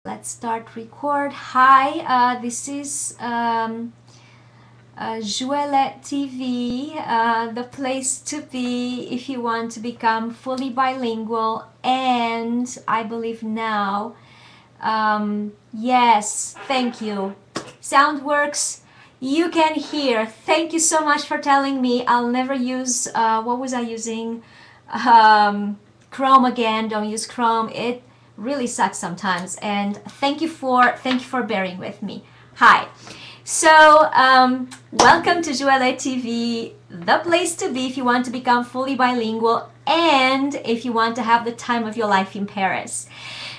Let's start record. Hi, this is J'Ouellette TV, the place to be if you want to become fully bilingual. And I believe now, yes, thank you. Sound works. You can hear. Thank you so much for telling me. I'll never use, what was I using? Chrome again. Don't use Chrome. It really sucks sometimes. And thank you for bearing with me. Hi. So, welcome to J'Ouellette TV, the place to be if you want to become fully bilingual and if you want to have the time of your life in Paris.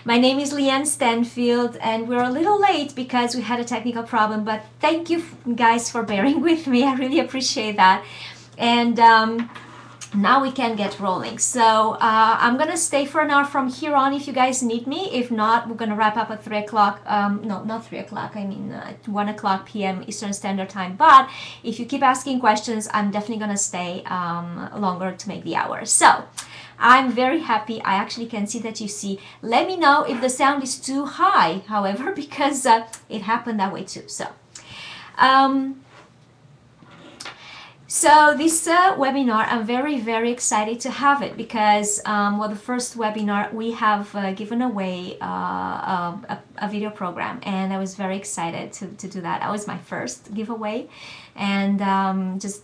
My name is Llyane Stanfield, and we're a little late because we had a technical problem, but thank you guys for bearing with me. I really appreciate that. And now we can get rolling. So I'm gonna stay for an hour from here on if you guys need me. If not, we're gonna wrap up at 3 o'clock. No, not 3 o'clock. I mean at 1 o'clock p.m. Eastern Standard Time. But if you keep asking questions, I'm definitely gonna stay longer to make the hour. So I'm very happy. I actually can see that you see. Let me know if the sound is too high, however, because it happened that way too. So this webinar, I'm very excited to have it because, well, the first webinar we have given away a video program, and I was very excited to do that. That was my first giveaway, and just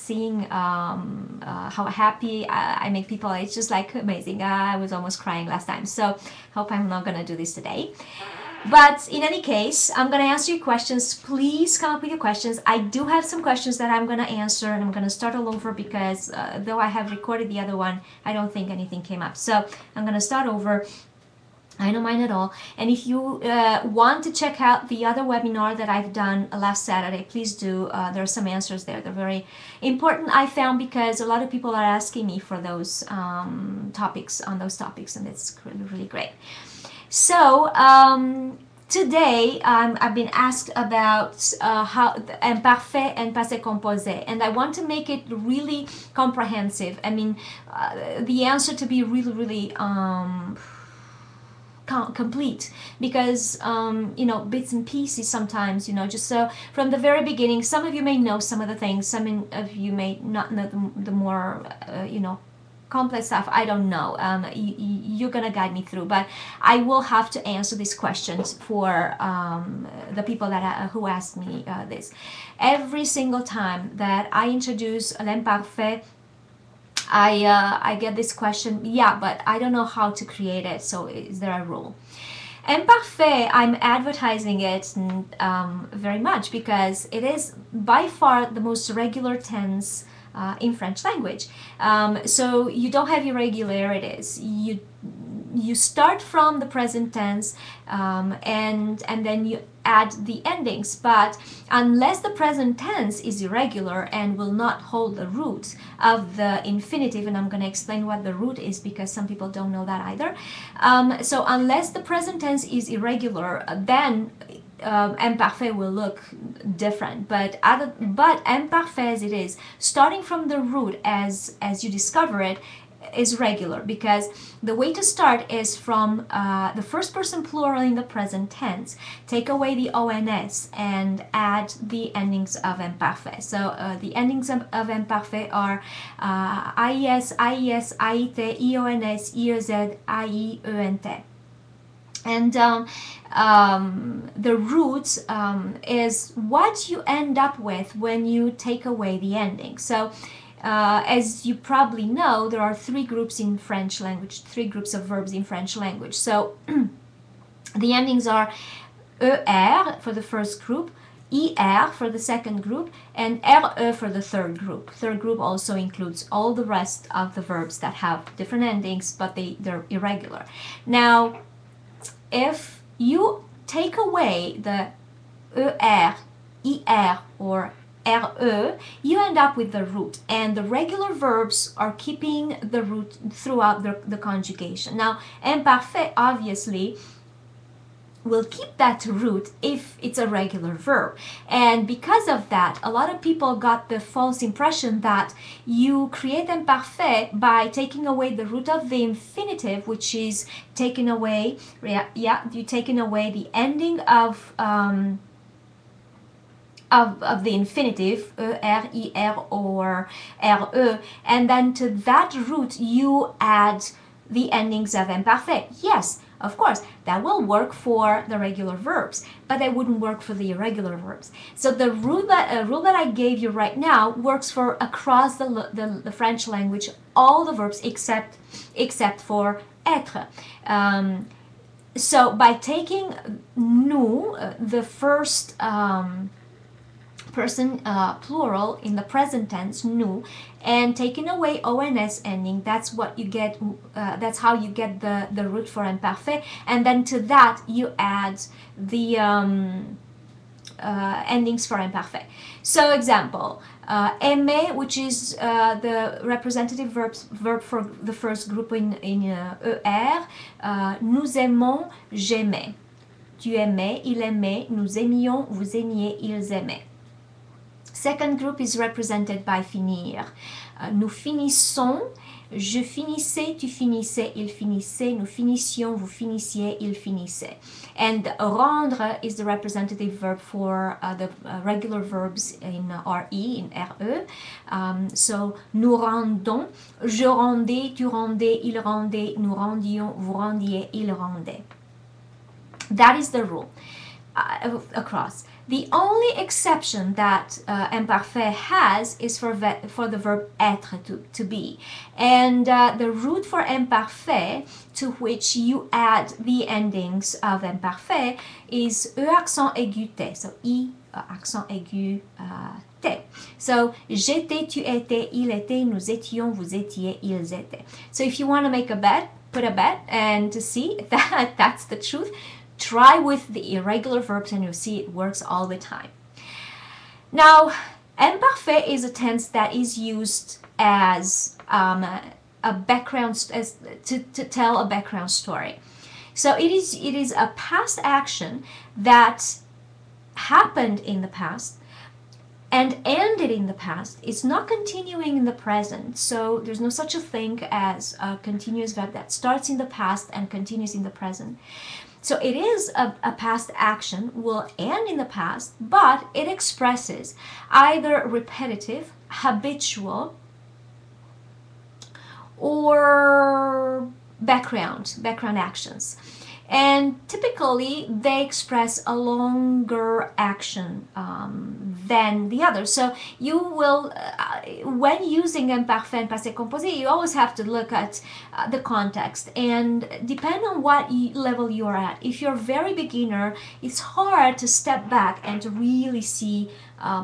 seeing how happy I make people, it's just like amazing. I was almost crying last time, so hope I'm not gonna do this today. But in any case, I'm going to answer your questions. Please come up with your questions. I do have some questions that I'm going to answer, and I'm going to start all over because though I have recorded the other one, I don't think anything came up. So I'm going to start over. I don't mind at all. And if you want to check out the other webinar that I've done last Saturday, please do. There are some answers there. They're very important, I found, because a lot of people are asking me for those topics, and it's really great. So today I've been asked about how Imparfait and Passé Composé, and I want to make it really comprehensive. I mean, the answer to be really complete, because you know, bits and pieces sometimes, you know, just so from the very beginning. Some of you may know some of the things, some of you may not know the more you know, complex stuff. I don't know. You're gonna guide me through, but I will have to answer these questions for the people that who asked me this. Every single time that I introduce l'imparfait, I get this question. Yeah, but I don't know how to create it. So is there a rule? Imparfait, I'm advertising it very much because it is by far the most regular tense in French language. So you don't have irregularities. You start from the present tense and then you add the endings, but unless the present tense is irregular and will not hold the root of the infinitive, and I'm going to explain what the root is because some people don't know that either. So unless the present tense is irregular, then imparfait will look different, but imparfait as it is, starting from the root as you discover it, is regular, because the way to start is from the first person plural in the present tense, take away the ons and add the endings of imparfait. So the endings of imparfait are IES, IES, AIT, IONS, IEZ, IEENT. And the root is what you end up with when you take away the ending. So as you probably know, there are three groups in French language, three groups of verbs in French language. So the endings are ER for the first group, IR for the second group, and RE for the third group. Third group also includes all the rest of the verbs that have different endings, but they're irregular. Now, if you take away the ER, IR, or RE, you end up with the root, and the regular verbs are keeping the root throughout the conjugation. Now, imparfait, obviously, will keep that root if it's a regular verb. And because of that, a lot of people got the false impression that you create imparfait by taking away the root of the infinitive, which is taking away, you're taking away the ending of the infinitive, er, ir, or re, and then to that root you add the endings of imparfait. Yes, of course, that will work for the regular verbs, but that wouldn't work for the irregular verbs. So the rule that I gave you right now works for across the French language, all the verbs except for être. So by taking nous, the first person plural in the present tense, nous, and taking away ons ending, that's what you get. That's how you get the root for imparfait, and then to that you add the endings for imparfait. So example, aimer, which is the representative verb for the first group in er. Nous aimons, j'aimais. Tu aimais, il aimait, nous aimions, vous aimiez, ils aimaient. Second group is represented by finir. Nous finissons, je finissais, tu finissais, il finissait, nous finissions, vous finissiez, il finissait. And rendre is the representative verb for the regular verbs in RE, in RE. So nous rendons, je rendais, tu rendais, il rendait, nous rendions, vous rendiez, il rendait. That is the rule across. The only exception that imparfait has is for the verb être, to be. And the root for imparfait, to which you add the endings of imparfait, is E accent aigu T. So I accent aigu T. So j'étais, tu étais, il était, nous étions, vous étiez, ils étaient. So if you want to make a bet, put a bet, and to see if that's the truth, try with the irregular verbs and you'll see it works all the time. Now, imparfait is a tense that is used as a background, to tell a background story. So it is a past action that happened in the past and ended in the past. It's not continuing in the present. So there's no such a thing as a continuous verb that starts in the past and continues in the present. So it is a past action, will end in the past, but it expresses either repetitive, habitual, or background actions. And typically they express a longer action than the other. So you will, when using imparfait and passé composé, you always have to look at the context and depend on what level you're at. If you're very beginner, it's hard to step back and to really see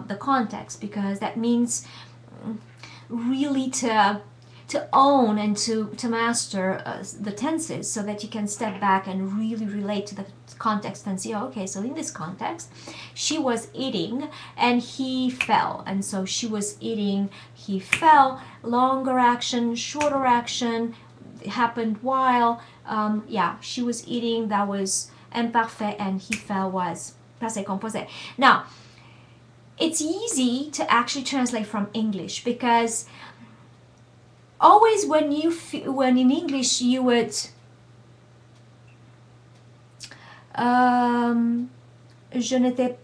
the context, because that means really to own and to master the tenses, so that you can step back and really relate to the context and see, oh, okay, so in this context, she was eating and he fell. And so she was eating, he fell, longer action, shorter action, it happened while, she was eating, that was imparfait, and he fell was passé composé. Now, it's easy to actually translate from English, because always when in English you would je n'étais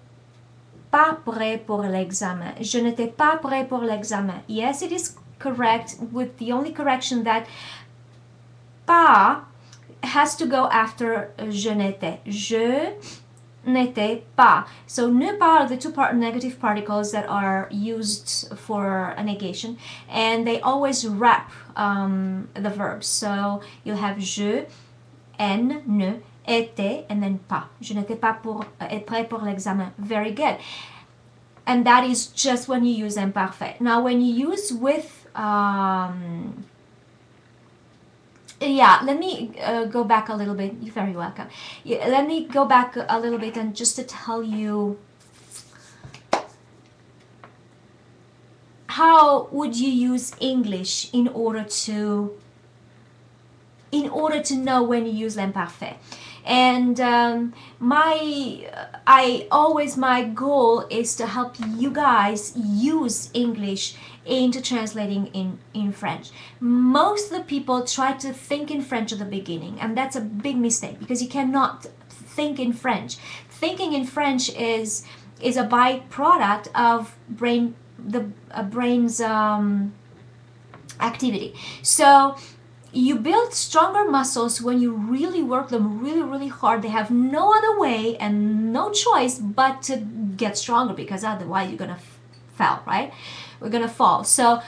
pas prêt pour l'examen. Je n'étais pas prêt pour l'examen. Yes, it is correct, with the only correction that pas has to go after je n'étais. Je n'étais pas. So ne pas are the two negative particles that are used for a negation, and they always wrap the verbs. So you'll have je, n, ne, était, and then pas. Je n'étais pas prêt pour l'examen. Very good. And that is just when you use imparfait. Now when you use with let me go back a little bit. You're very welcome. Let me go back a little bit and just to tell you how would you use English in order to know when you use l'imparfait. And my goal is to help you guys use English into translating in French. Most of the people try to think in French at the beginning, and that's a big mistake, because you cannot think in French. Thinking in French is a byproduct of brain's activity. So you build stronger muscles when you really work them really, really hard. They have no other way and no choice but to get stronger, because otherwise you're gonna fall, right? We're gonna fall. So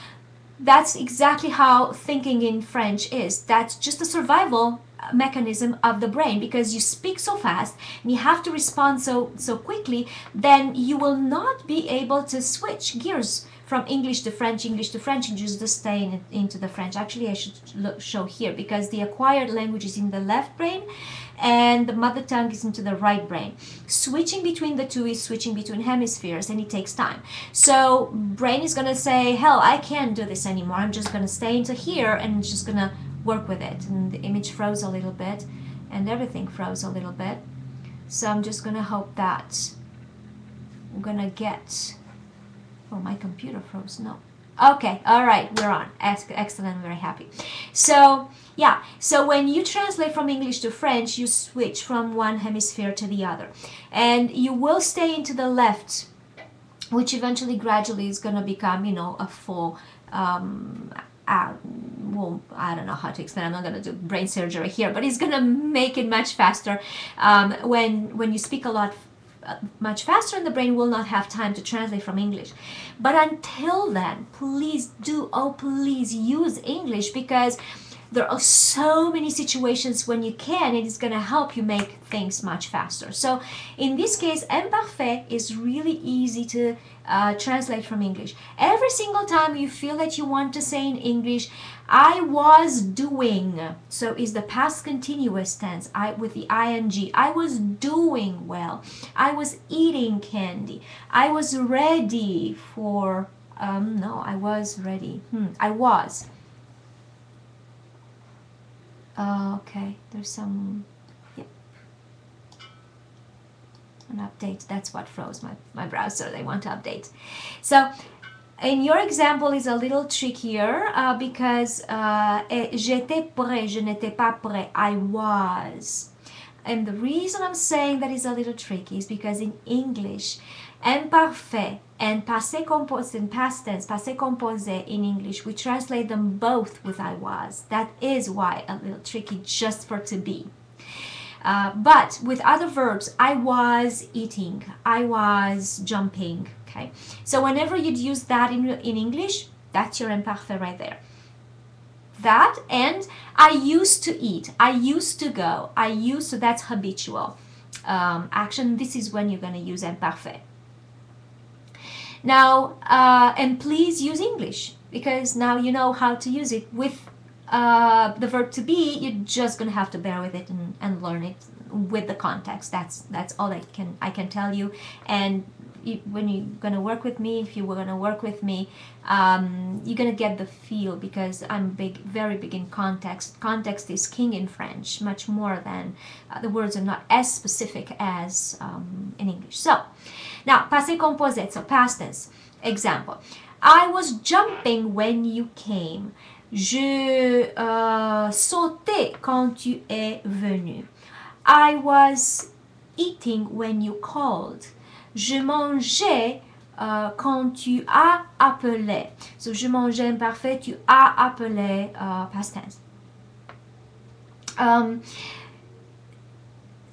that's exactly how thinking in French is. That's just a survival mechanism of the brain, because you speak so fast and you have to respond so quickly, then you will not be able to switch gears from English to French, and just stay into the French. Actually, I should show here, because the acquired language is in the left brain and the mother tongue is into the right brain. Switching between the two is switching between hemispheres, and it takes time. So brain is going to say, hell, I can't do this anymore. I'm just going to stay into here and just going to work with it. And the image froze a little bit and everything froze a little bit. So I'm just going to hope that I'm going to get... Oh, my computer froze. No. Okay. All right. We're on. Excellent. Very happy. So, yeah. So when you translate from English to French, you switch from one hemisphere to the other. And you will stay into the left, which eventually, gradually is going to become, a full... well, I don't know how to explain. I'm not going to do brain surgery here, but it's going to make it much faster. When you speak a lot much faster, and the brain will not have time to translate from English. But until then, please use English, because there are so many situations when you can, and it's going to help you make things much faster. So in this case, Imparfait is really easy to translate from English. Every single time you feel that you want to say in English, I was doing, so is the past continuous tense, with the ing. I was doing well. I was eating candy. I was ready for, no, I was ready. I was. Okay, there's some, yep, an update. That's what froze my browser. They want to update. So in your example is a little trickier because j'étais prêt, je n'étais pas prêt. I was. And the reason I'm saying that is a little tricky is because in English, imparfait and passé composé in past tense, passé composé in English, we translate them both with I was. That is why a little tricky, just for to be. But with other verbs, I was eating, I was jumping. Okay, so whenever you'd use that in English, that's your imparfait right there. That, and I used to eat, I used to go, I used to, that's habitual action. This is when you're going to use imparfait. Now, and please use English, because now you know how to use it. With the verb to be, you're just going to have to bear with it and learn it with the context. That's all I can tell you. And when you're going to work with me, if you were going to work with me, you're going to get the feel, because I'm very big in context. Context is king in French, much more than the words are not as specific as in English. So now, passé composé, so past tense. Example: I was jumping when you came. Je sautais quand tu es venu. I was eating when you called. Je mangeais quand tu as appelé. So je mangeais imparfait, tu as appelé past tense.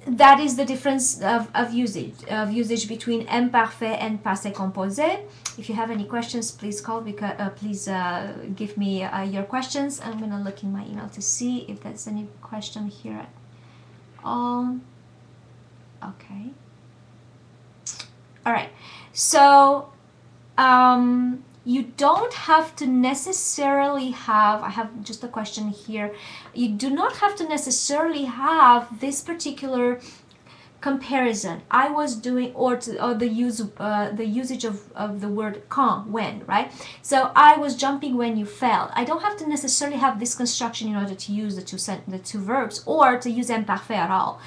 That is the difference of usage between imparfait and passé composé. If you have any questions, please call, because please give me your questions. I'm going to look in my email to see if there's any question here at all. Okay. All right, so you don't have to necessarily have, I have just a question here, you do not have to necessarily have this particular comparison. I was doing, or the usage of the word quand, when, right? So I was jumping when you fell. I don't have to necessarily have this construction in order to use the two verbs, or to use imparfait at all.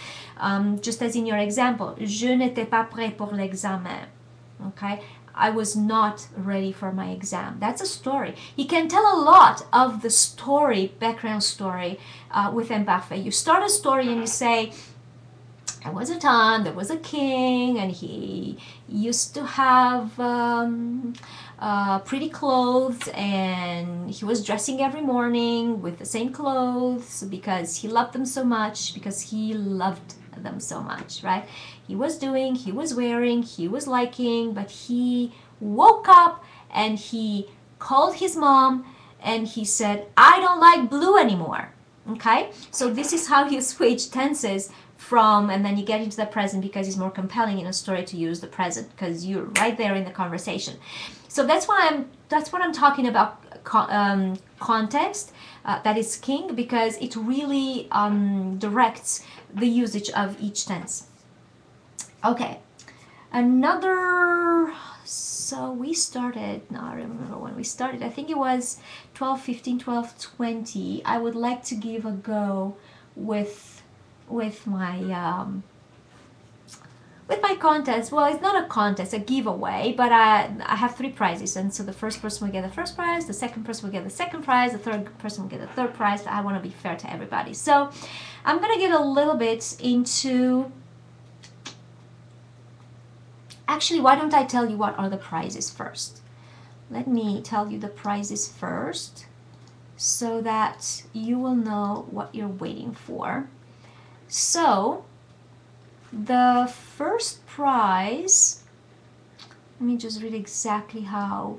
Just as in your example, je n'étais pas prêt pour l'examen. Okay, I was not ready for my exam. That's a story. You can tell a lot of the story, background story, with imparfait. You start a story and you say, there was a time, there was a king, and he used to have pretty clothes, and he was dressing every morning with the same clothes because he loved them so much, because he loved them so much, right? He was doing, he was wearing, he was liking, but he woke up and he called his mom and he said, I don't like blue anymore. Okay, so this is how you switch tenses from, and then you get into the present, because it's more compelling in a story to use the present because you're right there in the conversation. So that's what I'm talking about, context. That is king, because it really directs the usage of each tense. Okay, another, so we started, now I remember when we started, I think it was 12, 15, 12, 20. I would like to give a go with my contest. Well, it's not a contest, a giveaway, but I have 3 prizes, and so the first person will get the first prize, the second person will get the second prize, the third person will get the third prize. But I want to be fair to everybody, so I'm gonna get a little bit into, actually, why don't I tell you what are the prizes first? Let me tell you the prizes first so that you will know what you're waiting for. So the first prize, let me just read exactly how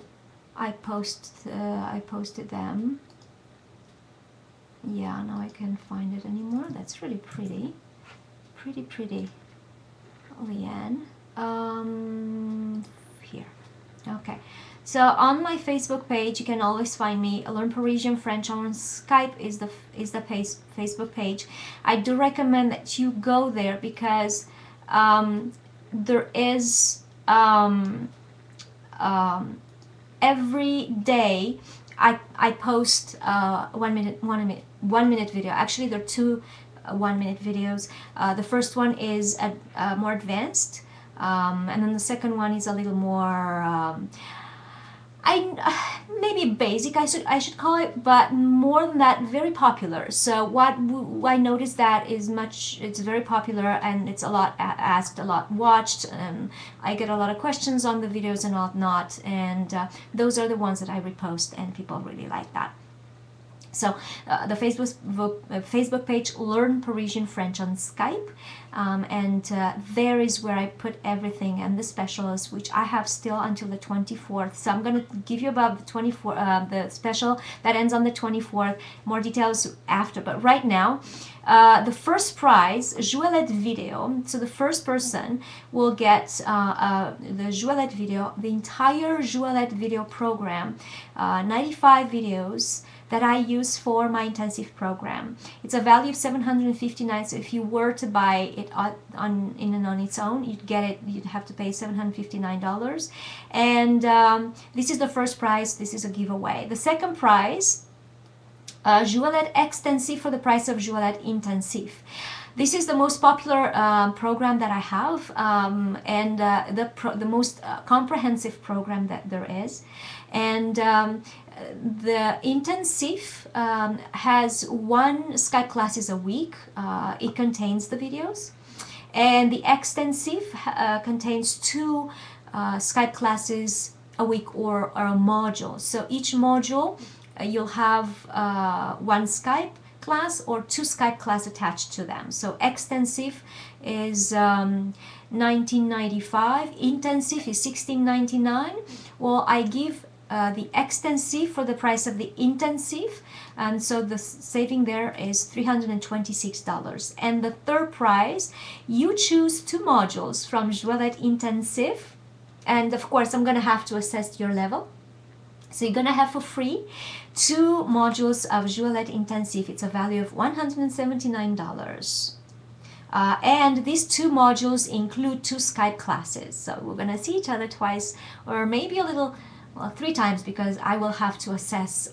I posted them. Yeah, now I can't find it anymore. That's really pretty. Pretty. Llyane. Here. Okay. So on my Facebook page, you can always find me. Learn Parisian French. On Skype is the Facebook page. I do recommend that you go there, because there is every day I post 1 minute video. Actually, there are 2 1-minute videos. The first one is more advanced, and then the second one is a little more maybe basic, I should call it, but more than that, very popular. So what I noticed that it's very popular, and it's a lot asked, a lot watched, and I get a lot of questions on the videos and whatnot, and those are the ones that I repost, and people really like that. So the Facebook page, Learn Parisian French on Skype, and there is where I put everything, and the specials, which I have still until the 24th. So I'm going to give you about the 24th, the special that ends on the 24th, more details after. But right now, the first prize, J'Ouellette Vidéo. So the first person will get the J'Ouellette Video, the entire J'Ouellette Video program, 95 videos that I use for my intensive program. It's a value of $759. So if you were to buy it on its own, you'd have to pay $759. And this is the first prize. This is a giveaway. The second prize, J'Ouellette Extensif for the price of J'Ouellette Intensif. This is the most popular program that I have, and the most comprehensive program that there is. And the intensive has 1 Skype classes a week. It contains the videos, and the extensive contains 2 Skype classes a week, or a module. So each module you'll have 1 Skype class or 2 Skype class attached to them. So extensive is $19.95, intensive is $16.99. Well, I give the extensive for the price of the intensive, and so the saving there is $326. And the third prize, you choose 2 modules from J'Ouellette Intensif, and of course I'm gonna have to assess your level. So you're gonna have for free 2 modules of J'Ouellette Intensif. It's a value of $179. And these 2 modules include 2 Skype classes. So we're going to see each other twice, or maybe a little, well, 3 times, because I will have to assess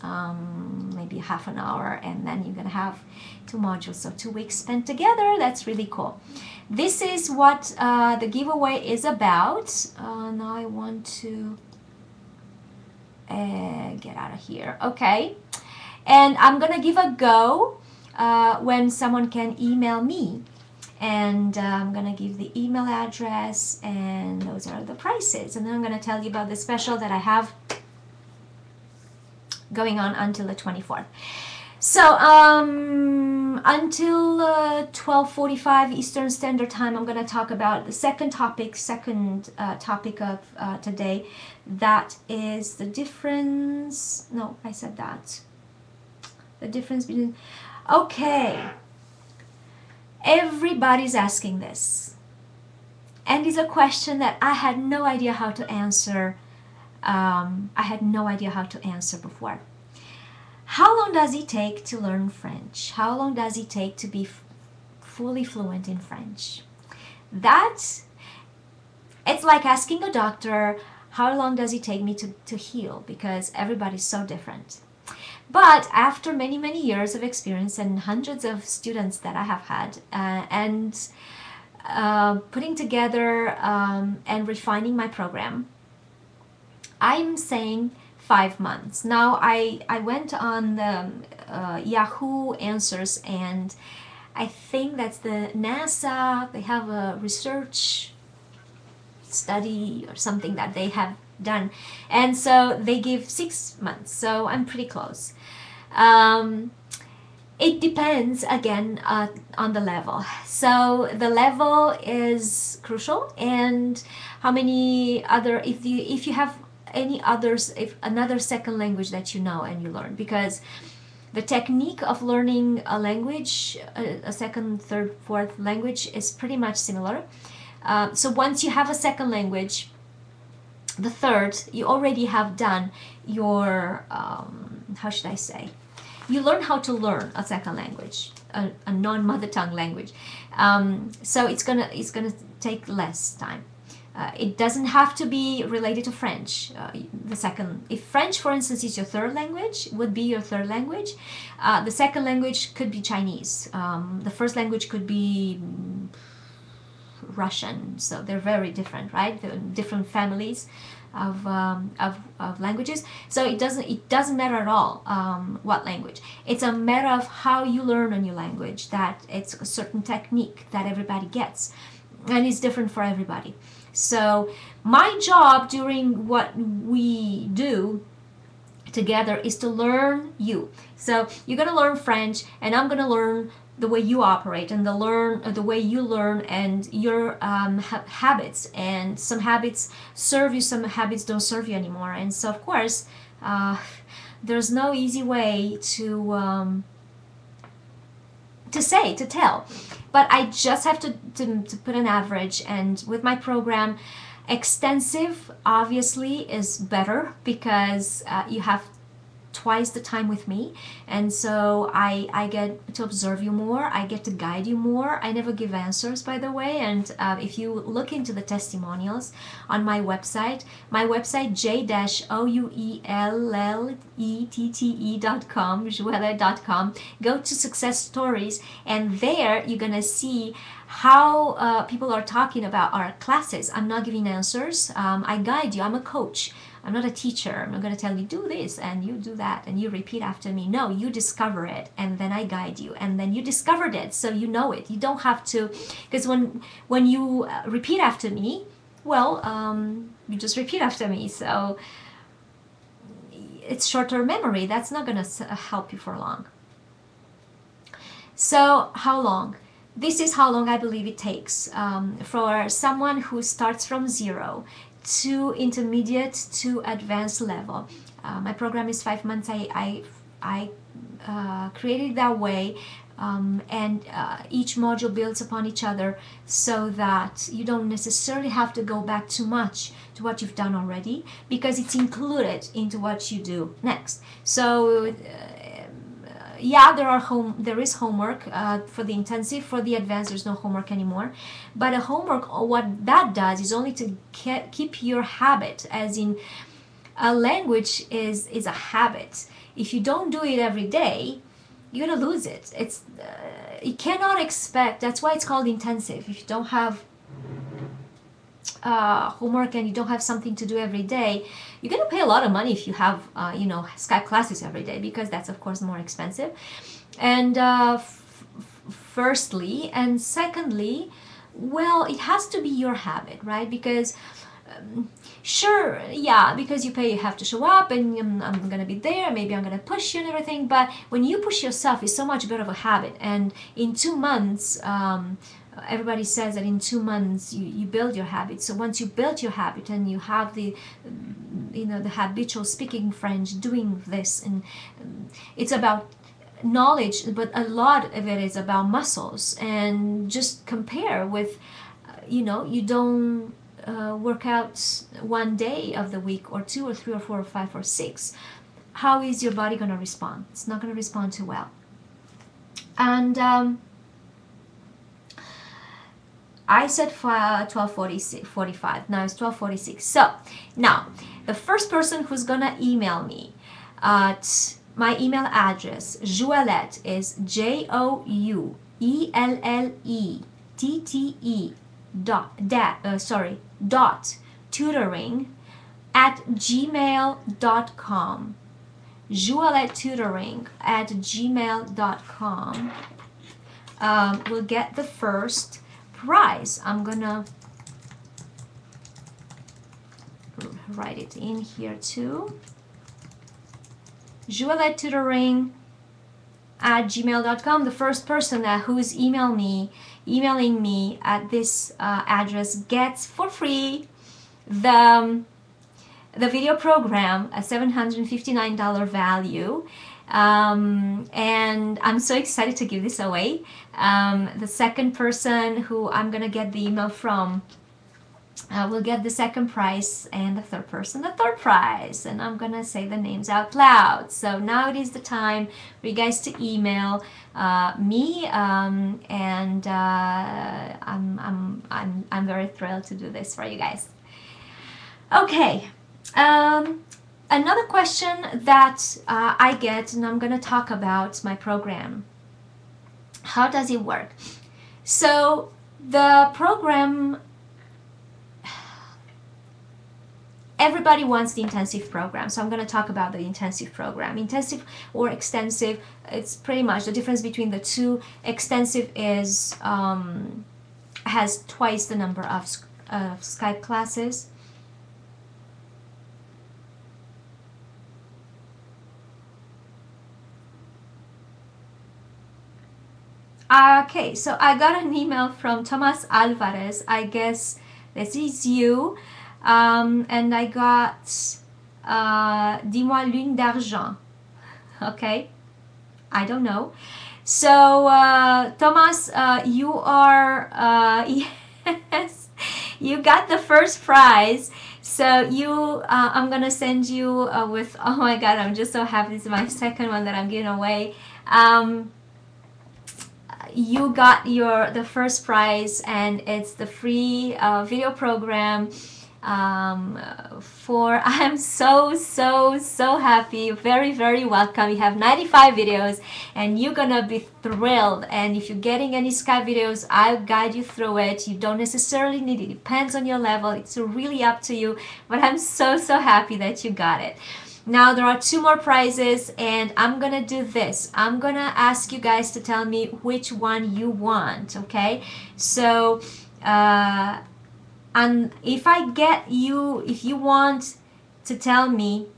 maybe half an hour, and then you're going to have 2 modules. So 2 weeks spent together. That's really cool. This is what the giveaway is about. Now I want to get out of here. Okay. And I'm going to give a go when someone can email me. And I'm going to give the email address, and those are the prices. And then I'm going to tell you about the special that I have going on until the 24th. So until 12:45 Eastern Standard Time, I'm going to talk about the second topic of today. That is the difference. No, I said that. The difference between... Okay. Everybody's asking this. And it's a question that I had no idea how to answer. I had no idea how to answer before. How long does it take to learn French? How long does it take to be fully fluent in French? It's like asking a doctor, how long does it take me to heal? Because everybody's so different. But after many, many years of experience and hundreds of students that I have had, and putting together and refining my program, I'm saying 5 months. Now, I went on the Yahoo Answers, and I think that's the NASA. They have a research study or something that they have done, and so they give 6 months, so I'm pretty close. It depends again on the level. So the level is crucial, and how many other, if you have any others, if another second language that you know and you learn, because the technique of learning a language, a second, third, fourth language, is pretty much similar. So once you have a second language, the third, you already have done your, how should I say? You learn how to learn a second language, a non-mother tongue language. So it's gonna take less time. It doesn't have to be related to French. The second, if French, for instance, is your third language, would be your third language. The second language could be Chinese. The first language could be Russian. So they're very different, right? They're different families of languages. So it doesn't matter at all what language. It's a matter of how you learn a new language. That it's a certain technique that everybody gets, and it's different for everybody. So my job during what we do together is to learn you. So you're gonna learn French, and I'm gonna learn the way you operate, and the way you learn, and your habits. And some habits serve you, some habits don't serve you anymore. And so of course there's no easy way to tell, but I just have to put an average. And with my program, extensive obviously is better, because you have twice the time with me, and so I get to observe you more, I get to guide you more. I never give answers, by the way. And if you look into the testimonials on my website J-Ouellette.com, J'Ouellette.com, go to success stories, and there you're gonna see how people are talking about our classes. I'm not giving answers. I guide you. I'm a coach. I'm not a teacher. I'm not going to tell you do this and you do that and you repeat after me. No, you discover it, and then I guide you, and then you discovered it, so you know it. You don't have to, because when you repeat after me, well, you just repeat after me. So it's short-term memory. That's not going to help you for long. So how long? This is how long I believe it takes for someone who starts from zero to intermediate to advanced level. My program is 5 months. I created that way, and each module builds upon each other, so that you don't necessarily have to go back too much to what you've done already, because it's included into what you do next. So yeah, there is homework for the intensive. For the advanced, there's no homework anymore. But a homework, what that does is only to keep your habit, as in a language is a habit. If you don't do it every day, you're gonna lose it. It's you cannot expect. That's why it's called intensive. If you don't have homework and you don't have something to do every day, you're gonna pay a lot of money if you have you know, Skype classes every day, because that's of course more expensive. And firstly, and secondly, well, it has to be your habit, right? Because sure, yeah, because you pay, you have to show up, and I'm gonna be there, maybe I'm gonna push you and everything, but when you push yourself, it's so much better of a habit. And in 2 months, everybody says that in 2 months you build your habit. So once you build your habit and you have the, you know, the habitual speaking French, doing this, and it's about knowledge, but a lot of it is about muscles. And just compare with, you know, you don't work out 1 day of the week, or 2 or 3 or 4 or 5 or 6. How is your body going to respond? It's not going to respond too well. And I said 12:45. Now it's 12:46. So now the first person who's gonna email me at my email address, J'Ouellette, is JOUELLETTE dot tutoring at gmail.com. J'Ouellette tutoring at gmail.com will get the first prize. I'm gonna write it in here too. J'Ouellette tutoring at gmail.com. The first person who is emailing me at this address gets for free the video program, a $759 value. And I'm so excited to give this away. The second person who I'm gonna get the email from will get the second prize, and the third person the third prize. And I'm gonna say the names out loud. So now it is the time for you guys to email me, and I'm very thrilled to do this for you guys. Okay. Another question that I get, and I'm going to talk about my program. How does it work? So the program, everybody wants the intensive program. So I'm going to talk about the intensive program. Intensive or extensive, it's pretty much the difference between the two. Extensive is has twice the number of Skype classes. Okay, so I got an email from Thomás Alvarez. I guess this is you. And I got Dis-moi lune d'argent. Okay, I don't know. So Thomás, you are yes, you got the first prize. So you, I'm gonna send you with. Oh my God, I'm just so happy. This is my second one that I'm giving away. You got the first prize, and it's the free video program. I'm so happy. Very welcome. You have 95 videos, and you're gonna be thrilled. And if you're getting any Skype videos, I'll guide you through it. You don't necessarily need it. It depends on your level. It's really up to you. But I'm so happy that you got it. Now there are 2 more prizes, and I'm gonna do this. I'm gonna ask you guys to tell me which one you want, okay? So and if you want to tell me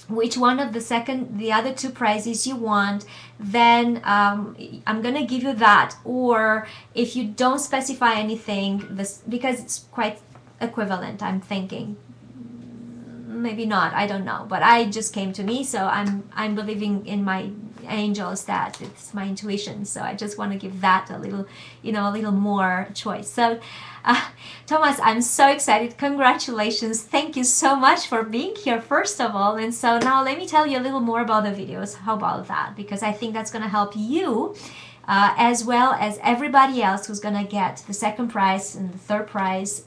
which one of the other 2 prizes you want, then I'm gonna give you that. Or if you don't specify anything, because it's quite equivalent, I'm thinking. Maybe not, I don't know, but I just came to me, so I'm believing in my angels that it's my intuition. So I just want to give that a little, you know, a little more choice. So Thomás, I'm so excited. Congratulations. Thank you so much for being here, first of all. And so now let me tell you a little more about the videos. How about that? Because I think that's going to help you as well as everybody else who's going to get the second prize and the third prize.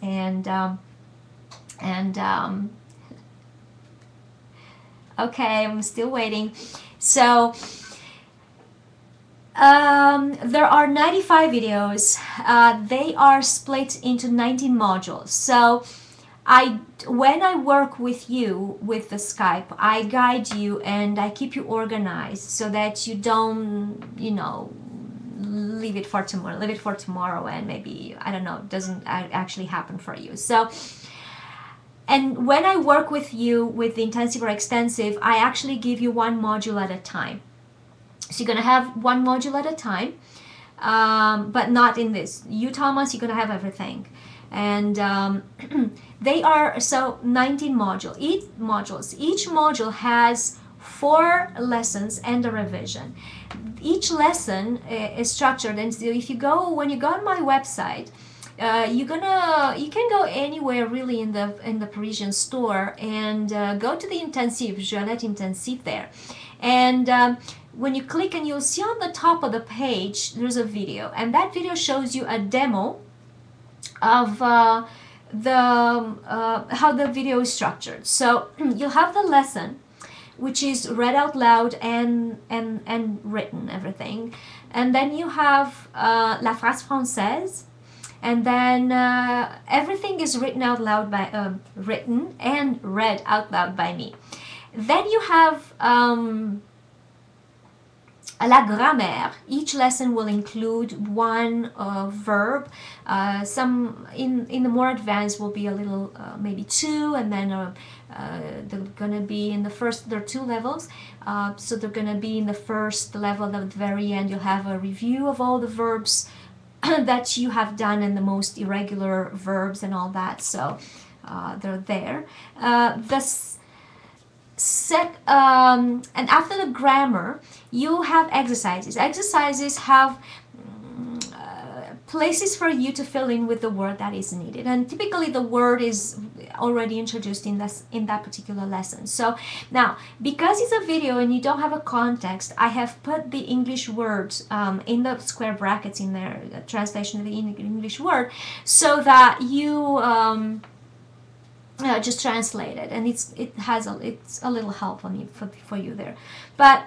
Okay, I'm still waiting. So there are 95 videos. They are split into 19 modules. So when I work with you with the Skype, I guide you and I keep you organized so that you don't, you know, leave it for tomorrow and maybe, I don't know, it doesn't actually happen for you. So, and when I work with you with the intensive or extensive, I actually give you one module at a time. So you're going to have one module at a time, but not in this. You, Thomás, you're going to have everything. And they are, so 19 modules. Each module has 4 lessons and a revision. Each lesson is structured, and so if you go, when you go on my website, you can go anywhere really in the Parisian store and go to the Intensif, J'Ouellette Intensif there. And when you click, and you'll see on the top of the page, there's a video, and that video shows you a demo of how the video is structured. So you'll have the lesson, which is read out loud and written, everything. And then you have la phrase française, and then everything is written out loud by written and read out loud by me. Then you have la grammaire. Each lesson will include one verb. Some in the more advanced will be a little maybe 2, and then they're gonna be in the first. There are 2 levels, so they're gonna be in the first level. At the very end, you'll have a review of all the verbs that you have done and the most irregular verbs and all that. So they're there. And after the grammar, you have exercises. Exercises have places for you to fill in with the word that is needed, and typically the word is already introduced in that particular lesson. So now, because it's a video and you don't have a context, I have put the English words in the square brackets in there, the translation of the English word, so that you just translate it, and it's a little help on you for you there. But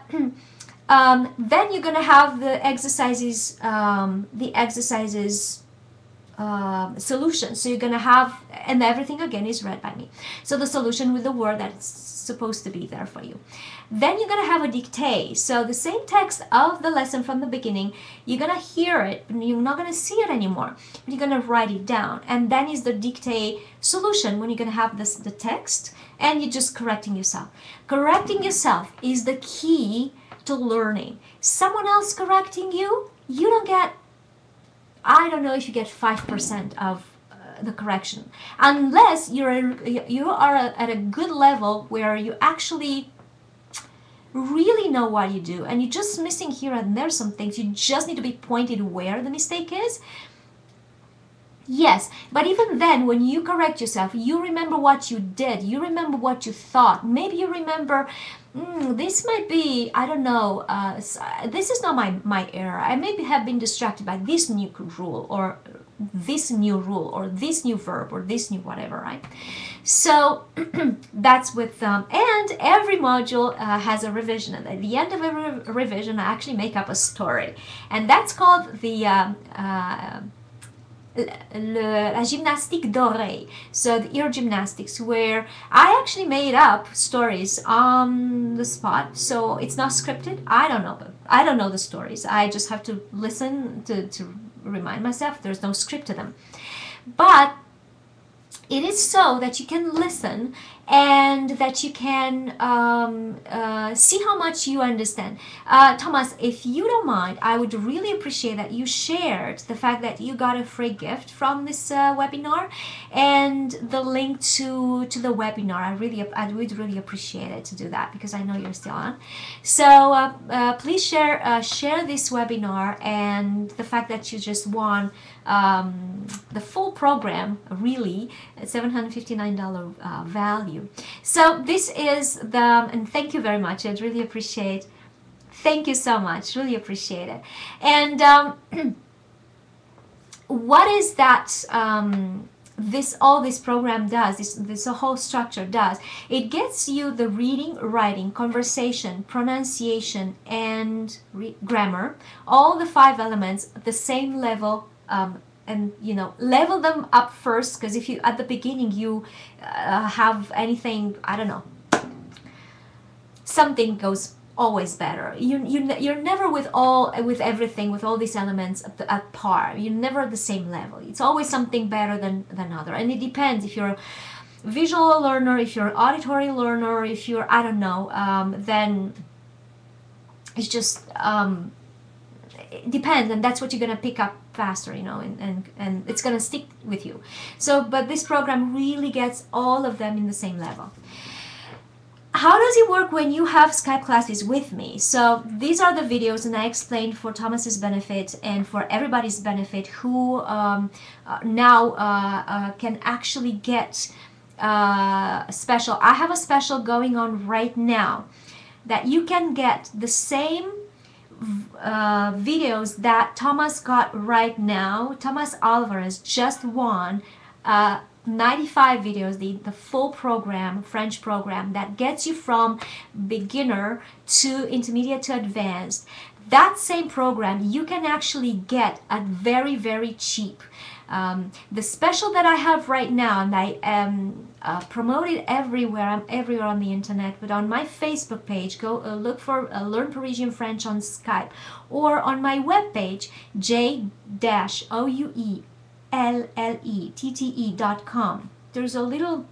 then you're gonna have the exercises, solution. So you're gonna have, and everything again is read by me. So the solution with the word that's supposed to be there for you. Then you're gonna have a dictée. So the same text of the lesson from the beginning, you're gonna hear it, but you're not gonna see it anymore. But you're gonna write it down, and then is the dictée solution when you're gonna have the text, and you're just correcting yourself. Correcting yourself is the key to learning. Someone else correcting you, you don't get, I don't know if you get 5% of the correction, unless you are at a good level where you actually really know what you do, and you're just missing here and there some things. You just need to be pointed where the mistake is. Yes, but even then, when you correct yourself, you remember what you did, you remember what you thought. Maybe you remember, this might be, I don't know, this is not my error. I maybe have been distracted by this new rule, or this new rule, or this new verb, or this new whatever, right? So that's with and every module has a revision, and at the end of every revision I actually make up a story, and that's called the la gymnastique d'oreille, so the ear gymnastics, where I actually made up stories on the spot. So it's not scripted. I don't know the stories. I just have to listen to remind myself. There's no script to them. But it is so that you can listen and that you can see how much you understand. Thomas, if you don't mind, I would really appreciate that you shared the fact that you got a free gift from this webinar and the link to the webinar. I would really appreciate it to do that because I know you're still on. So please share this webinar and the fact that you just won the full program, really, $759 value. So this is and thank you very much. I'd really appreciate. Thank you so much. Really appreciate it. And what is that? All this program does, this whole structure does, it gets you the reading, writing, conversation, pronunciation, and grammar, all the 5 elements at the same level, and level them up first, because if you at the beginning you have anything, I don't know, something goes always better. You're never with everything, with all these elements at par. You're never at the same level. It's always something better than other, and it depends if you're a visual learner, if you're an auditory learner, if you're, I don't know, then it's just it depends, and that's what you're gonna pick up faster, and it's gonna stick with you. So, but this program really gets all of them in the same level. How does it work when you have Skype classes with me? So these are the videos, and I explained for Thomas's benefit and for everybody's benefit who now can actually get a special. I have a special going on right now that you can get the same videos that Thomás got right now. Thomás Alvarez just won 95 videos, the full program, French program, that gets you from beginner to intermediate to advanced. That same program you can actually get at very, very cheap. The special that I have right now, and I promote it everywhere, I'm everywhere on the internet, but on my Facebook page, go look for Learn Parisian French on Skype, or on my webpage, J'Ouellette.com. There's a little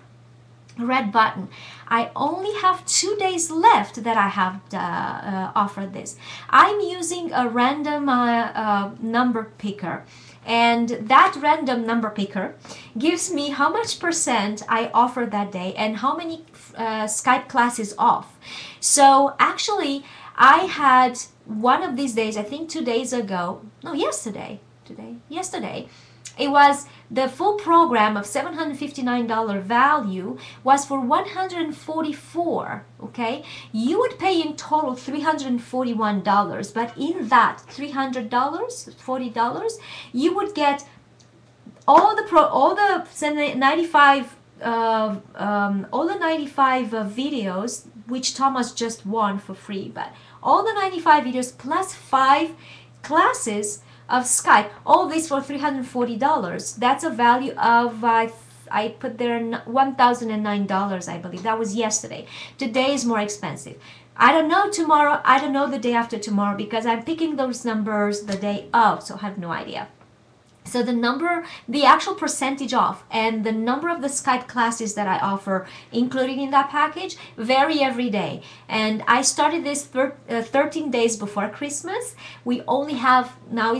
red button. I only have 2 days left that I have offered this. I'm using a random number picker, and that random number picker gives me how much percent I offer that day and how many Skype classes off. So actually I had one of these days, I think 2 days ago, no, yesterday, it was the full program of $759 value was for $144, okay? You would pay in total $341, but in that $40, you would get all the 95 videos, which Thomás just won for free, but all the 95 videos plus 5 classes of Skype, all this for $340. That's a value of I put there $1,009, I believe. That was yesterday. Today is more expensive. I don't know tomorrow, I don't know the day after tomorrow, because I'm picking those numbers the day of, so I have no idea. So the actual percentage off and the number of the Skype classes that I offer, including in that package, vary every day. And I started this 13 days before Christmas. We only have, now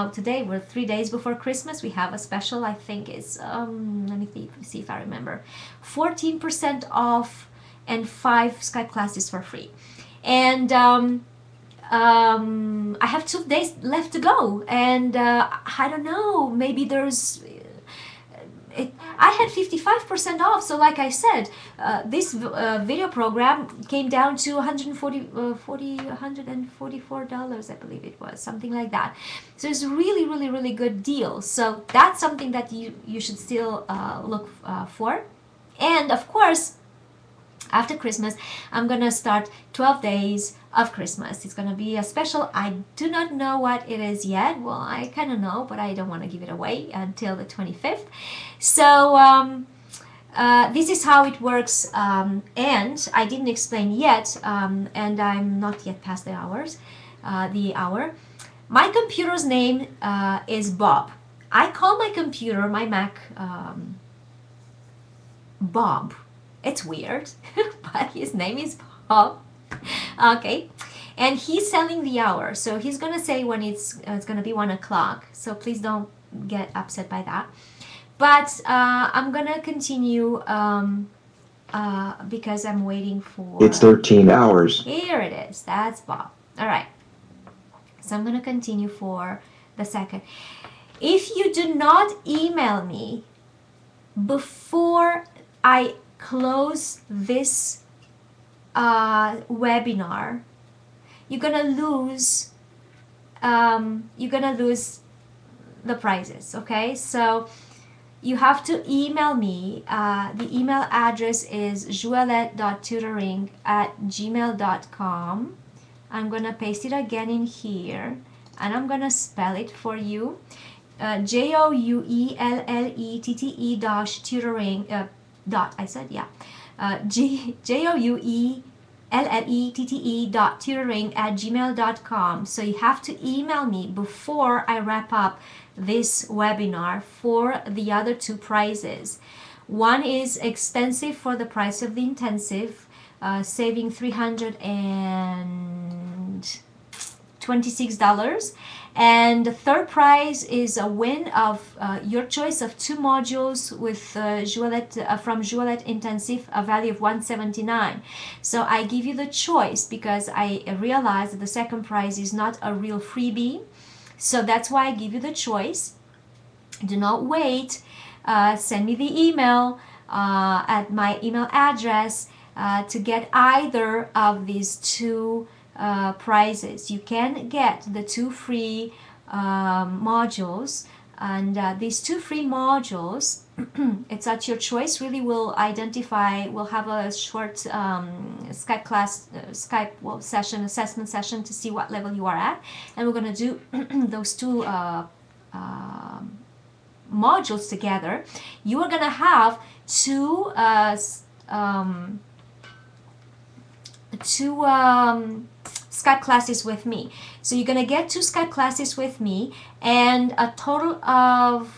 today we're 3 days before Christmas. We have a special, I think it's, let me see if I remember, 14% off and 5 Skype classes for free. And I have 2 days left to go, and I don't know, maybe there's I had 55% off, so like I said, this video program came down to $144, I believe it was, something like that. So it's a really, really, really good deal. So that's something that you should still look for. And of course, after Christmas, I'm gonna start 12 days of Christmas. It's gonna be a special. I do not know what it is yet. Well, I kind of know, but I don't want to give it away until the 25th. So this is how it works, and I didn't explain yet, and I'm not yet past the hour. My computer's name is Bob. I call my computer, my Mac, Bob. It's weird, but his name is Bob. Okay, and he's selling the hour, so he's gonna say when it's gonna be 1 o'clock. So please don't get upset by that. But I'm gonna continue because I'm waiting for. It's 13 hours. Here it is. That's Bob. All right. So I'm gonna continue for the second. If you do not email me before I close this webinar, you're gonna lose the prizes. Okay, so you have to email me. The email address is j'ouellette.tutoring@gmail.com. I'm gonna paste it again in here, and I'm gonna spell it for you. JOUELLETTE tutoring dot, I said, yeah, JOUELLETTE.tutoring@gmail.com. So you have to email me before I wrap up this webinar for the other two prizes. One is extensive for the price of the intensive, saving $326. And the third prize is a win of your choice of 2 modules with from J'Ouellette Intensif, a value of $179. So I give you the choice because I realize that the second prize is not a real freebie. So that's why I give you the choice. Do not wait. Send me the email at my email address to get either of these 2 prizes. You can get the 2 free modules, and these 2 free modules, it's at your choice. Really, we'll have a short Skype class, session, assessment session to see what level you are at, and we're going to do those 2 modules together. You are going to have 2 Skype classes with me. So you're gonna get 2 Skype classes with me and a total of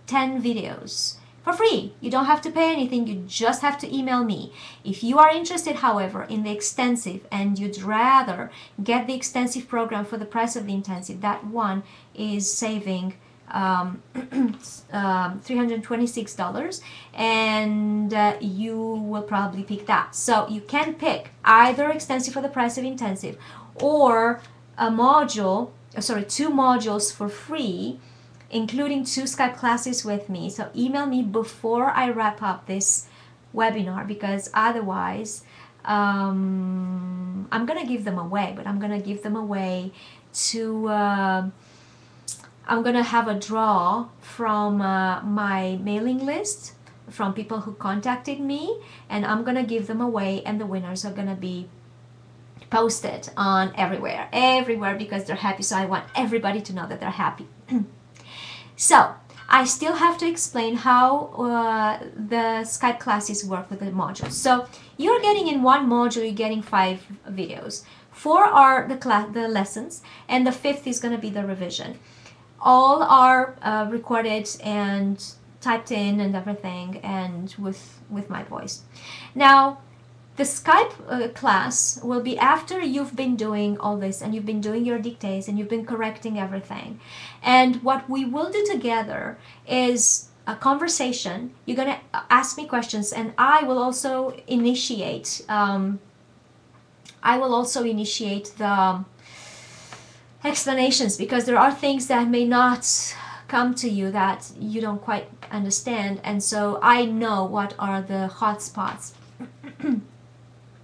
10 videos for free. You don't have to pay anything, you just have to email me. If you are interested, however, in the extensive and you'd rather get the extensive program for the price of the intensive, that one is saving $326, and you will probably pick that. So you can pick either extensive for the price of intensive or a module, 2 modules for free, including 2 Skype classes with me. So email me before I wrap up this webinar, because otherwise I'm gonna give them away, but I'm gonna give them away to I'm gonna have a draw from my mailing list from people who contacted me, and I'm gonna give them away, and the winners are gonna be posted on everywhere because they're happy. So I want everybody to know that they're happy. So I still have to explain how the Skype classes work with the modules. So you're getting in one module, you're getting 5 videos. 4 are the lessons, and the 5th is going to be the revision. All are recorded and typed in and everything, and with my voice. Now, the Skype class will be after you've been doing all this, and you've been doing your dictates, and you've been correcting everything. And what we will do together is a conversation. You're going to ask me questions, and I will also initiate the explanations, because there are things that may not come to you that you don't quite understand, and so I know what are the hot spots.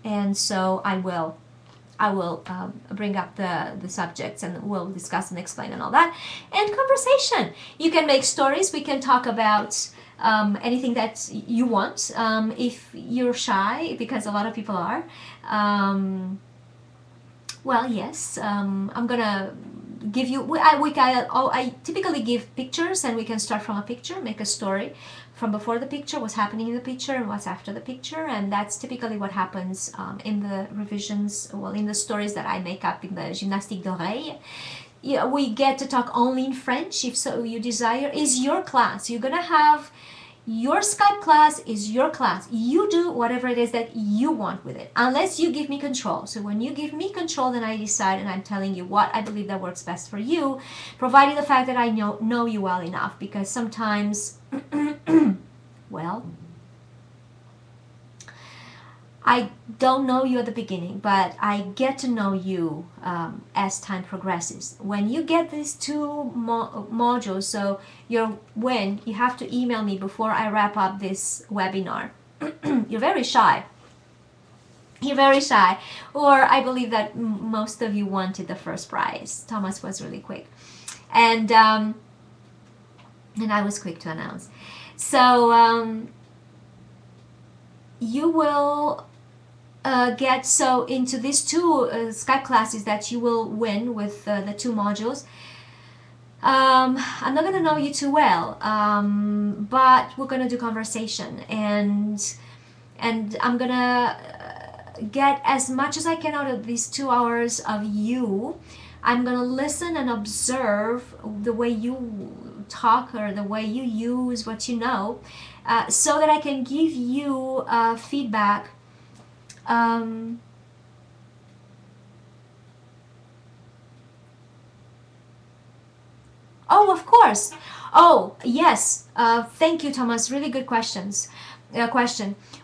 And so I will bring up the subjects, and we'll discuss and explain and all that. And conversation. You can make stories. We can talk about anything that you want. If you're shy, because a lot of people are, well, yes, I'm gonna give you. I typically give pictures, and we can start from a picture, make a story from before the picture, what's happening in the picture, and what's after the picture, and that's typically what happens in the revisions, well, in the stories that I make up in the gymnastique d'oreille. yeah, we get to talk only in French if so you desire, is your class. You're gonna have your Skype class is your class. You do whatever it is that you want with it, unless you give me control. So when you give me control, then I decide and I'm telling you what I believe that works best for you, providing the fact that I know you well enough, because sometimes, well, I don't know you at the beginning, but I get to know you as time progresses. When you get these two modules, so you have to email me before I wrap up this webinar. You're very shy. You're very shy. Or I believe that most of you wanted the first prize. Thomás was really quick. And I was quick to announce. So you will get so into these two Skype classes that you will win with the two modules. I'm not going to know you too well, but we're going to do conversation, and I'm going to get as much as I can out of these 2 hours of you. I'm going to listen and observe the way you talk or the way you use what you know, so that I can give you feedback. Oh, of course. Oh, yes. Thank you, Thomás. Really good question.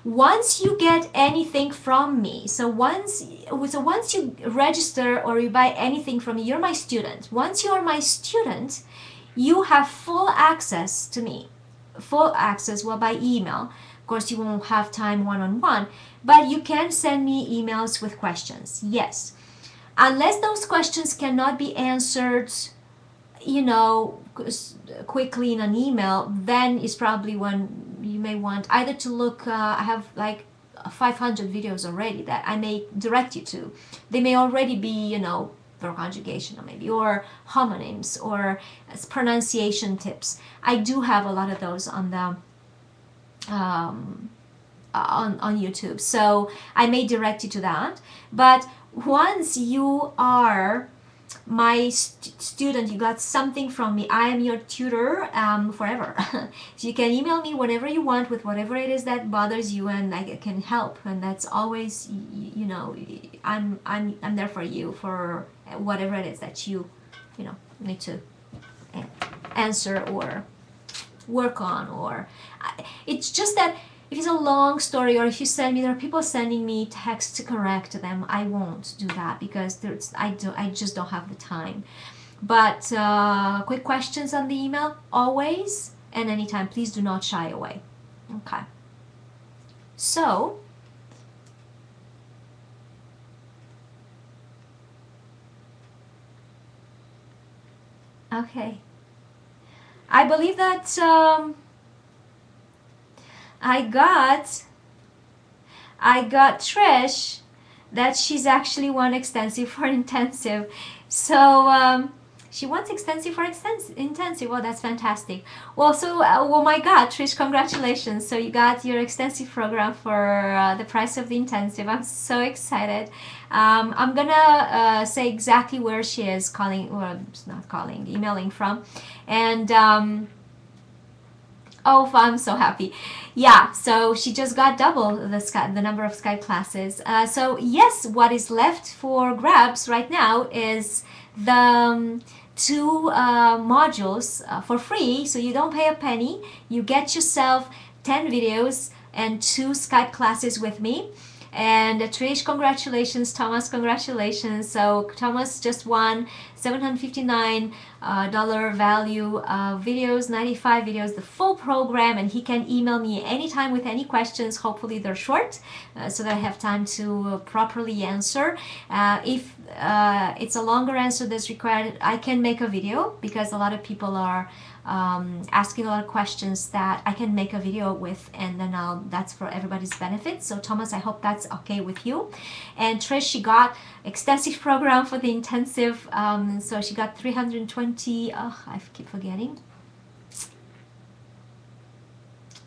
Once you get anything from me, so once you register or you buy anything from me, you're my student. Once you are my student, you have full access to me. Full access, well, by email. Of course, you won't have time one-on-one, but you can send me emails with questions. Yes. Unless those questions cannot be answered, you know, quickly in an email, then it's probably when you may want either to look, I have like 500 videos already that I may direct you to. They may already be, you know, for conjugation or maybe, or homonyms or pronunciation tips. I do have a lot of those on the on YouTube, so I may direct you to that. But once you are my student, you got something from me. I am your tutor forever. So you can email me whenever you want with whatever it is that bothers you, and I can help. And that's always, you know, I'm there for you for whatever it is that you know, need to answer or work on. Or it's just that if it's a long story, or if you send me, there are people sending me text to correct them, I won't do that because I just don't have the time. But quick questions on the email, always and anytime. Please do not shy away. Okay. So, okay. I believe that I got Trish that she's actually won extensive for intensive. So she wants extensive for intensive. Well, that's fantastic. Well, so oh my God, Trish, congratulations! So you got your extensive program for the price of the intensive. I'm so excited. I'm gonna say exactly where she is calling, or not calling, emailing from, and. Oh, I'm so happy. Yeah, so she just got double the number of Skype classes. So yes, what is left for grabs right now is the two modules for free. So you don't pay a penny. You get yourself 10 videos and 2 Skype classes with me. And Trish, congratulations. Thomás, congratulations. So Thomás just won $759 value videos, 95 videos, the full program, and he can email me anytime with any questions. Hopefully they're short, so that I have time to properly answer. If it's a longer answer that's required, I can make a video, because a lot of people are asking a lot of questions that I can make a video with, and then that's for everybody's benefit. So Thomás, I hope that's okay with you. And Trish, she got extensive program for the intensive, so she got 320, I keep forgetting,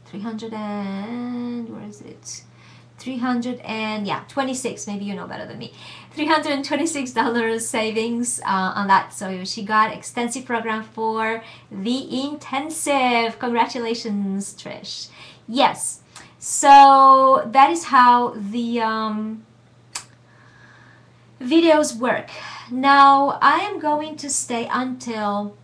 300 and, where is it? 300 and yeah, 26, maybe you know better than me, $326 savings on that. So she got extensive program for the intensive. Congratulations, Trish. Yes, so that is how the videos work. Now I am going to stay until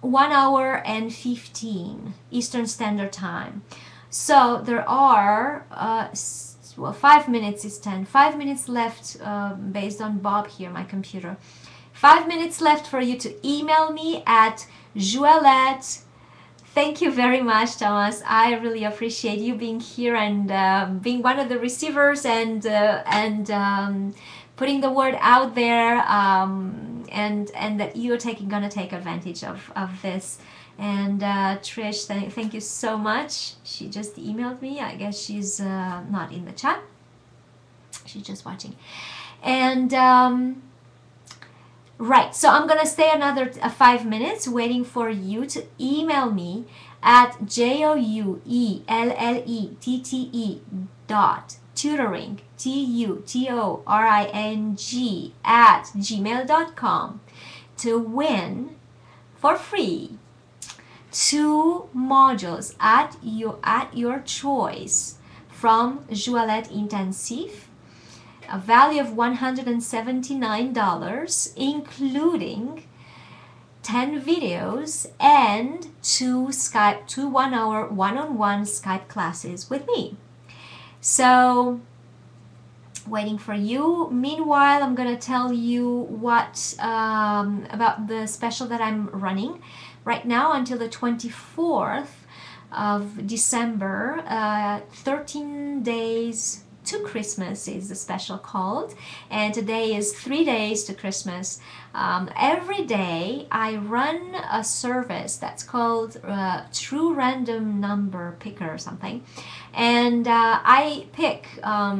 1 hour and 15 Eastern Standard Time. So there are, well, 5 minutes is 10. 5 minutes left based on Bob here, my computer. 5 minutes left for you to email me at J'Ouellette. Thank you very much, Thomás. I really appreciate you being here and being one of the receivers and putting the word out there, and that you're gonna take advantage of this. And Trish, thank you so much. She just emailed me. I guess she's not in the chat. She's just watching. And right, so I'm gonna stay another 5 minutes waiting for you to email me at JOUELLETTE tutoring@gmail.com to win for free 2 modules at your choice from J'Ouellette Intensif, a value of $179, including 10 videos and 2 1-hour one-on-one Skype classes with me. So waiting for you. Meanwhile, I'm gonna tell you what about the special that I'm running right now until the 24th of December. 13 days to Christmas is the special called, and today is 3 days to Christmas. Every day I run a service that's called True Random Number Picker or something, and I pick a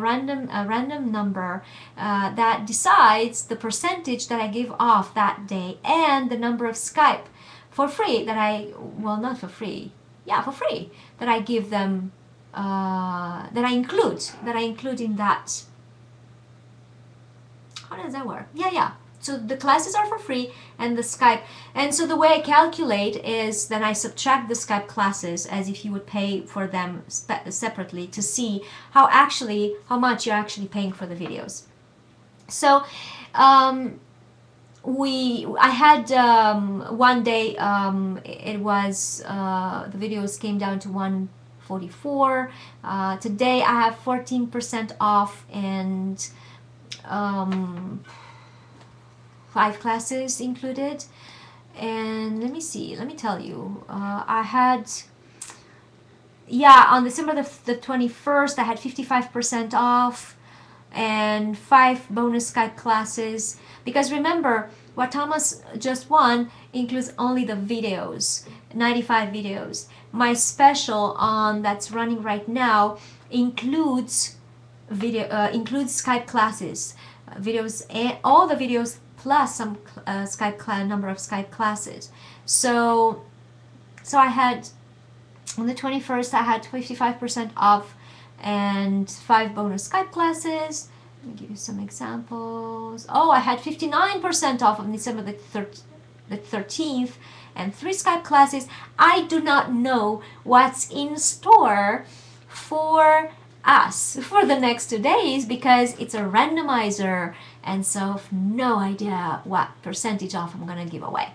random number that decides the percentage that I give off that day and the number of Skype for free that not for free, yeah, for free, that I give them, that I include in that. How does that work? Yeah. So the classes are for free and the Skype. And so the way I calculate is then I subtract the Skype classes as if you would pay for them separately to see how much you're actually paying for the videos. So I had one day, it was the videos came down to 144. Today I have 14% off and 5 classes included. And let me tell you, I had, on December the 21st I had 55% off and 5 bonus Skype classes, because remember what Thomás just won includes only the videos, 95 videos. My special that's running right now includes includes Skype classes, videos, and all the videos plus some number of Skype classes. So I had on the 21st I had 55% off and 5 bonus Skype classes. Let me give you some examples. Oh, I had 59% off on December the 13th and 3 Skype classes. I do not know what's in store for us for the next 2 days because it's a randomizer, and so no idea what percentage off I'm gonna give away.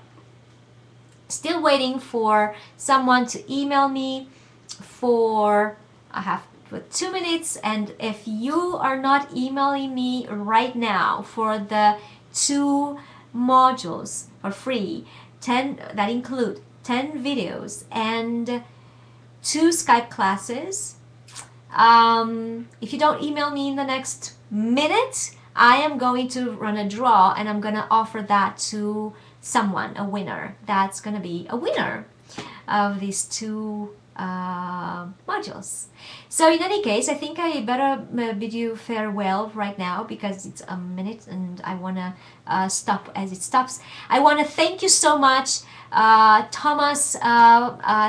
Still waiting for someone to email me for, I have put 2 minutes, and if you are not emailing me right now for the 2 modules for free, 10 that include 10 videos and 2 Skype classes, if you don't email me in the next minute, I am going to run a draw and I'm gonna offer that to someone, a winner. That's gonna be a winner of these 2 modules. So in any case, I think I better bid you farewell right now because it's a minute and I want to stop as it stops. I want to thank you so much, Thomás.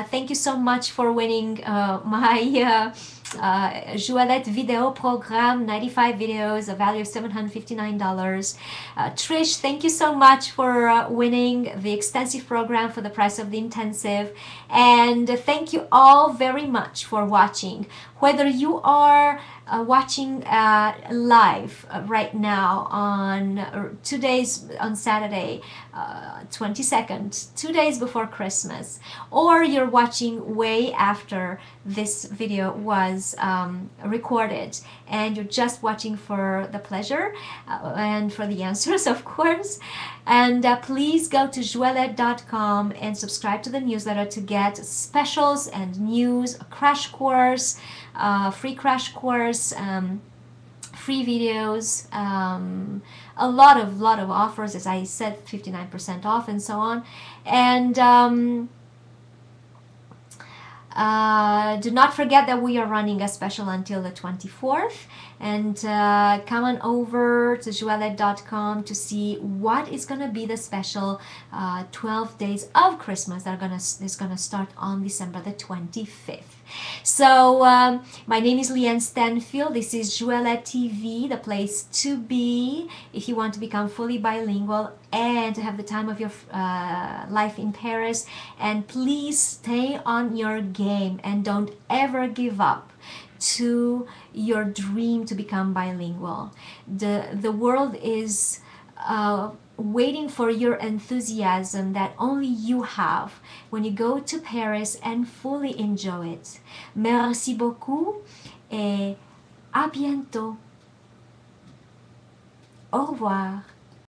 Thank you so much for winning my J'Ouellette Vidéo Programme, 95 videos, a value of $759. Trish, thank you so much for winning the extensive program for the price of the intensive. And thank you all very much for watching. Whether you are watching live right now on 2 days on Saturday, 22nd, 2 days before Christmas, or you're watching way after this video was recorded and you're just watching for the pleasure and for the answers, of course. And please go to J'Ouellette.com and subscribe to the newsletter to get specials and news, a crash course, free crash course, free videos, a lot of offers, as I said, 59% off and so on. And do not forget that we are running a special until the 24th, and come on over to J'Ouellette.com to see what is going to be the special 12 days of Christmas that is going to start on December the 25th. So my name is Llyane Stanfield. This is J'Ouellette TV, the place to be if you want to become fully bilingual and to have the time of your life in Paris. And please stay on your game and don't ever give up to your dream to become bilingual. The world is waiting for your enthusiasm that only you have when you go to Paris and fully enjoy it. Merci beaucoup et à bientôt. Au revoir.